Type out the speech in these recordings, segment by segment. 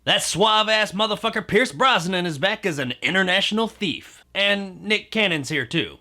That suave-ass motherfucker Pierce Brosnan is back as an international thief. And Nick Cannon's here too.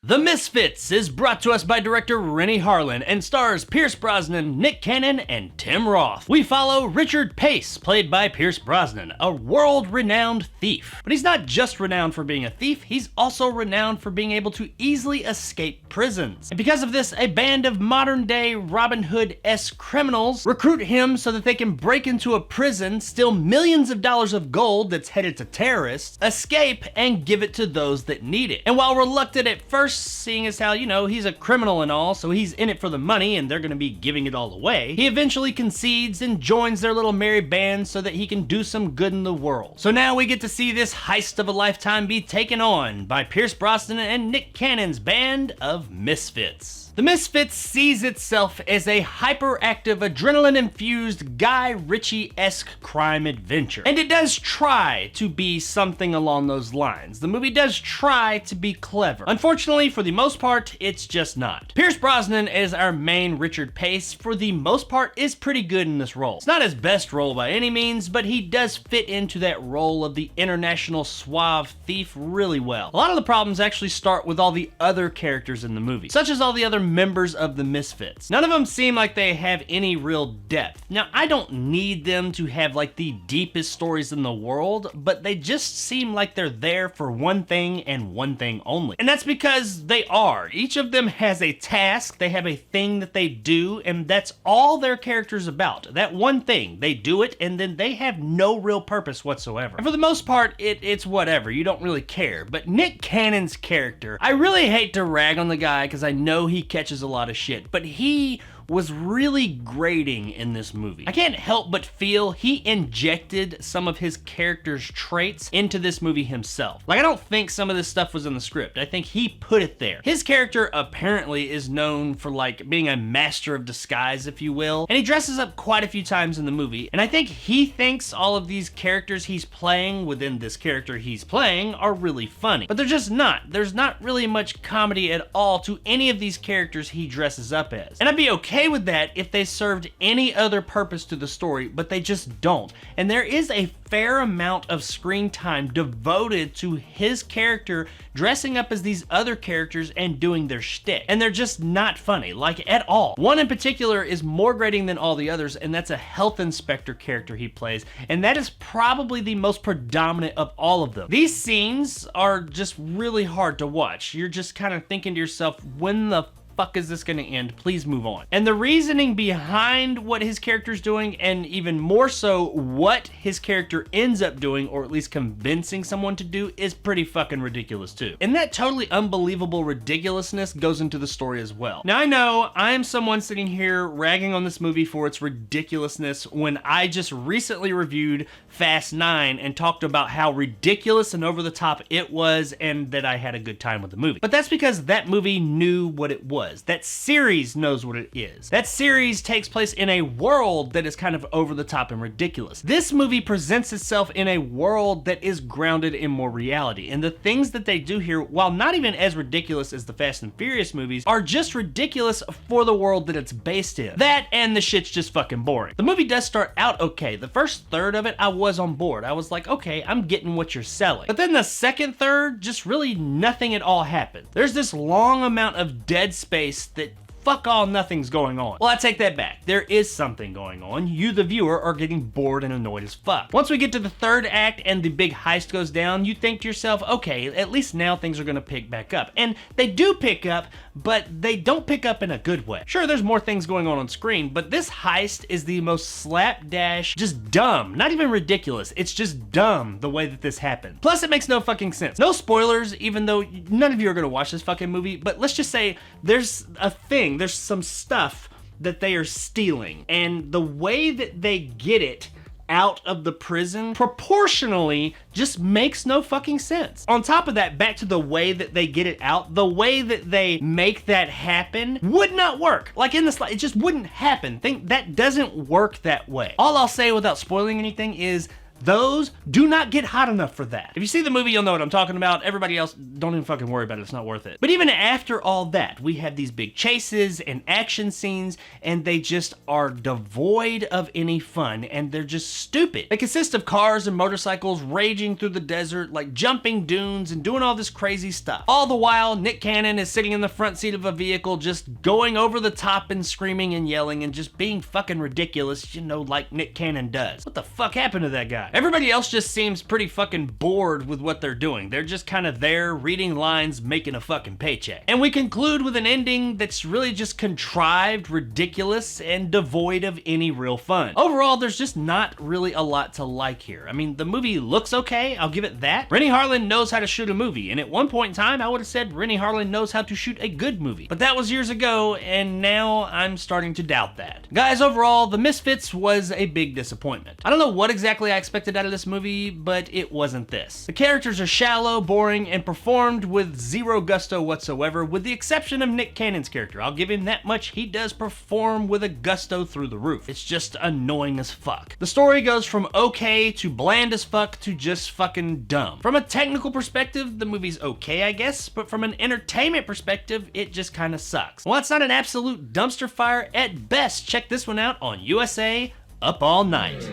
The Misfits is brought to us by director Rennie Harlin and stars Pierce Brosnan, Nick Cannon, and Tim Roth. We follow Richard Pace, played by Pierce Brosnan, a world-renowned thief. But he's not just renowned for being a thief, he's also renowned for being able to easily escape prisons. And because of this, a band of modern-day Robin Hood-esque criminals recruit him so that they can break into a prison, steal millions of dollars of gold that's headed to terrorists, escape, and give it to those that need it. And while reluctant at first, seeing as how, he's a criminal and all, so he's in it for the money and they're gonna be giving it all away, he eventually concedes and joins their little merry band so that he can do some good in the world. So now we get to see this heist of a lifetime be taken on by Pierce Brosnan and Nick Cannon's band of Misfits. The Misfits sees itself as a hyperactive, adrenaline-infused Guy Ritchie-esque crime adventure. And it does try to be something along those lines. The movie does try to be clever. Unfortunately, for the most part, it's just not. Pierce Brosnan as our main Richard Pace, for the most part, is pretty good in this role. It's not his best role by any means, but he does fit into that role of the international suave thief really well. A lot of the problems actually start with all the other characters in the movie, such as all the other members of the Misfits. None of them seem like they have any real depth. Now, I don't need them to have like the deepest stories in the world, but they just seem like they're there for one thing and one thing only. And that's because they are. Each of them has a task, they have a thing that they do, and that's all their character's about. That one thing, they do it, and then they have no real purpose whatsoever. And for the most part, it's whatever, you don't really care. But Nick Cannon's character, I really hate to rag on the guy because I know he catches a lot of shit, but he was really grating in this movie. I can't help but feel he injected some of his character's traits into this movie himself. Like, I don't think some of this stuff was in the script. I think he put it there. His character apparently is known for like being a master of disguise, if you will, and he dresses up quite a few times in the movie, and I think he thinks all of these characters he's playing within this character he's playing are really funny. But they're just not. There's not really much comedy at all to any of these characters he dresses up as. And I'd be okay with that if they served any other purpose to the story, but they just don't. And there is a fair amount of screen time devoted to his character dressing up as these other characters and doing their shtick. And they're just not funny, like at all. One in particular is more grating than all the others, and that's a health inspector character he plays, and that is probably the most predominant of all of them. These scenes are just really hard to watch. You're just kind of thinking to yourself, when the fuck is this gonna end? Please move on. And the reasoning behind what his character's doing, and even more so what his character ends up doing, or at least convincing someone to do, is pretty fucking ridiculous too. And that totally unbelievable ridiculousness goes into the story as well. Now I know I am someone sitting here ragging on this movie for its ridiculousness when I just recently reviewed Fast 9 and talked about how ridiculous and over the top it was, and that I had a good time with the movie. But that's because that movie knew what it was. That series knows what it is. That series takes place in a world that is kind of over the top and ridiculous. This movie presents itself in a world that is grounded in more reality. And the things that they do here, while not even as ridiculous as the Fast and Furious movies, are just ridiculous for the world that it's based in. That and the shit's just fucking boring. The movie does start out okay. The first third of it, I was on board. I was like, okay, I'm getting what you're selling. But then the second third, just really nothing at all happened. There's this long amount of dead space that fuck all, nothing's going on. Well, I take that back. There is something going on. You, the viewer, are getting bored and annoyed as fuck. Once we get to the third act and the big heist goes down, you think to yourself, okay, at least now things are gonna pick back up. And they do pick up, but they don't pick up in a good way. Sure, there's more things going on screen, but this heist is the most slapdash, just dumb, not even ridiculous. It's just dumb the way that this happened. Plus, it makes no fucking sense. No spoilers, even though none of you are gonna watch this fucking movie, but let's just say there's a thing, there's some stuff that they are stealing, and the way that they get it out of the prison proportionally just makes no fucking sense. On top of that, back to the way that they get it out, the way that they make that happen would not work. Like in the slide, it just wouldn't happen. That doesn't work that way. All I'll say without spoiling anything is those do not get hot enough for that. If you see the movie, you'll know what I'm talking about. Everybody else, don't even fucking worry about it. It's not worth it. But even after all that, we have these big chases and action scenes, and they just are devoid of any fun, and they're just stupid. They consist of cars and motorcycles raging through the desert, like jumping dunes and doing all this crazy stuff. All the while, Nick Cannon is sitting in the front seat of a vehicle, just going over the top and screaming and yelling and just being fucking ridiculous, you know, like Nick Cannon does. What the fuck happened to that guy? Everybody else just seems pretty fucking bored with what they're doing. They're just kind of there, reading lines, making a fucking paycheck. And we conclude with an ending that's really just contrived, ridiculous, and devoid of any real fun. Overall, there's just not really a lot to like here. I mean, the movie looks okay, I'll give it that. Renny Harlin knows how to shoot a movie, and at one point in time, I would have said Renny Harlin knows how to shoot a good movie. But that was years ago, and now I'm starting to doubt that. Guys, overall, The Misfits was a big disappointment. I don't know what exactly I expected out of this movie, but it wasn't this. The characters are shallow, boring, and performed with zero gusto whatsoever, with the exception of Nick Cannon's character. I'll give him that much. He does perform with a gusto through the roof. It's just annoying as fuck. The story goes from okay to bland as fuck to just fucking dumb. From a technical perspective, the movie's okay, I guess, but from an entertainment perspective, it just kind of sucks. While it's not an absolute dumpster fire, at best, check this one out on USA Up All Night.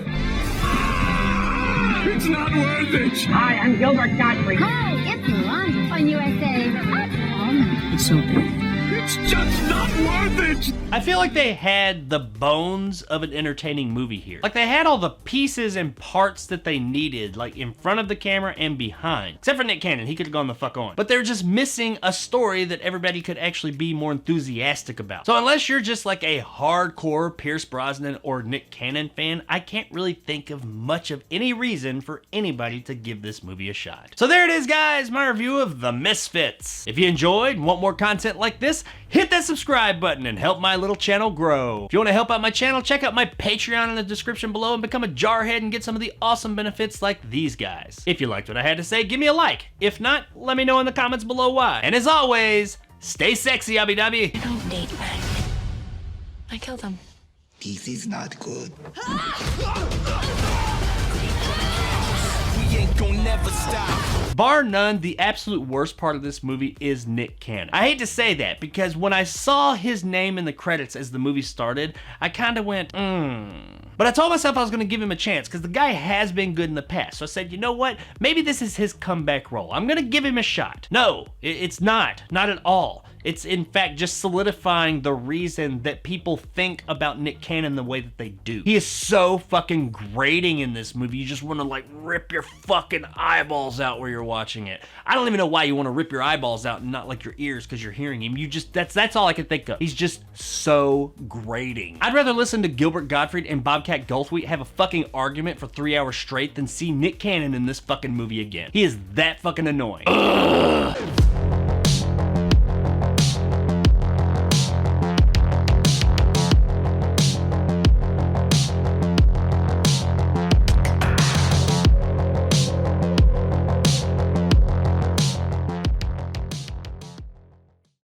It's not worth it! Hi, I'm Gilbert Gottfried. Hi, it's Ron on USA. It's so big. It's just not worth it! I feel like they had the bones of an entertaining movie here. Like they had all the pieces and parts that they needed, like in front of the camera and behind. Except for Nick Cannon, he could have gone the fuck on. But they're just missing a story that everybody could actually be more enthusiastic about. So unless you're just like a hardcore Pierce Brosnan or Nick Cannon fan, I can't really think of much of any reason for anybody to give this movie a shot. So there it is, guys, my review of The Misfits. If you enjoyed and want more content like this, hit that subscribe button and help my little channel grow. If you want to help out my channel, check out my Patreon in the description below and become a jarhead and get some of the awesome benefits like these guys. If you liked what I had to say, give me a like. If not, let me know in the comments below why. And as always, stay sexy, Abby Dabby. I don't date men. I kill them. This is not good. We ain't gonna never stop. Bar none, the absolute worst part of this movie is Nick Cannon. I hate to say that because when I saw his name in the credits as the movie started, I kind of went, But I told myself I was going to give him a chance because the guy has been good in the past. So I said, you know what? Maybe this is his comeback role. I'm going to give him a shot. No, it's not. Not at all. It's in fact just solidifying the reason that people think about Nick Cannon the way that they do. He is so fucking grating in this movie. You just want to like rip your fucking eyeballs out where you're watching it. I don't even know why you want to rip your eyeballs out and not like your ears because you're hearing him. You just, that's all I can think of. He's just so grating. I'd rather listen to Gilbert Gottfried and Bobcat Goldthwait have a fucking argument for 3 hours straight than see Nick Cannon in this fucking movie again. He is that fucking annoying. Ugh.